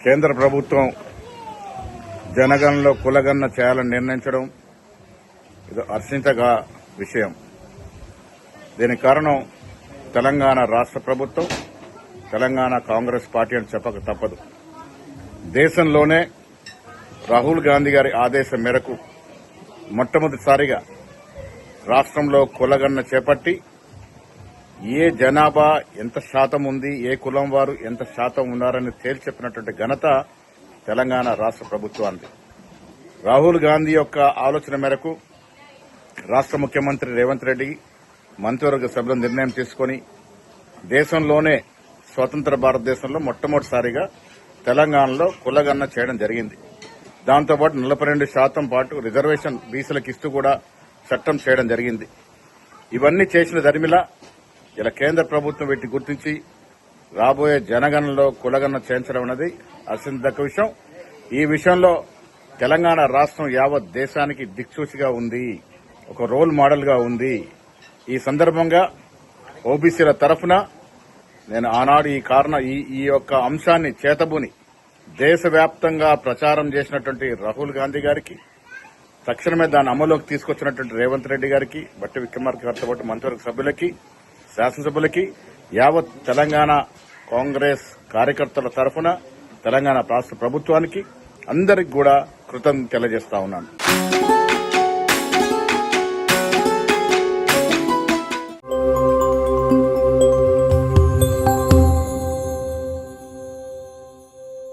కేంద్ర ప్రభుత్వం జనగణనలో కులగణన చేయాలని నిర్ణయించడం ఇది హర్షించగా విషయం. దీనికి కారణం తెలంగాణ రాష్ట్ర ప్రభుత్వం, తెలంగాణ కాంగ్రెస్ పార్టీ అని చెప్పక తప్పదు. దేశంలోనే రాహుల్ గాంధీ గారి ఆదేశం మేరకు మొట్టమొదటిసారిగా రాష్ట్రంలో కులగణన చేపట్టి ఏ జనాభా ఎంత శాతం ఉంది, ఏ కులం వారు ఎంత శాతం ఉన్నారని తేల్చి చెప్పినటువంటి ఘనత తెలంగాణ రాష్ట్ర ప్రభుత్వానికి. రాహుల్ గాంధీ యొక్క ఆలోచన మేరకు రాష్ట్ర ముఖ్యమంత్రి రేవంత్ రెడ్డి మంత్రివర్గ సభ్యులు నిర్ణయం తీసుకుని దేశంలోనే స్వతంత్ర భారతదేశంలో మొట్టమొదటిసారిగా తెలంగాణలో కులగణన చేయడం జరిగింది. దాంతోపాటు 42% పాటు రిజర్వేషన్ బీసీలకు ఇస్తూ కూడా చట్టం చేయడం జరిగింది. ఇవన్నీ చేసిన దరిమిలా ఇలా కేంద్ర ప్రభుత్వం వీటిని గుర్తించి రాబోయే జనగణనలో కులగణన చేయించడం అనేది హర్షించదగ్గ విషయం. ఈ విషయంలో తెలంగాణ రాష్ట్రం యావత్ దేశానికి దిక్సూచిగా ఉంది, ఒక రోల్ మోడల్ గా ఉంది. ఈ సందర్భంగా ఓబీసీల తరఫున నేను ఆనాడు ఈ యొక్క అంశాన్ని చేతబూని దేశవ్యాప్తంగా ప్రచారం చేసినటువంటి రాహుల్ గాంధీ గారికి, తక్షణమే దాన్ని అమలులోకి తీసుకొచ్చినటువంటి రేవంత్ రెడ్డి గారికి, బట్టి విక్రమార్క గారితో పాటు మంత్రివర్గ సభ్యులకి, శాసనసభ్యులకి, యావత్ తెలంగాణ కాంగ్రెస్ కార్యకర్తల తరఫున తెలంగాణ రాష్ట్ర ప్రభుత్వానికి అందరికి కూడా కృతజ్ఞతలు తెలియజేస్తా ఉన్నాను.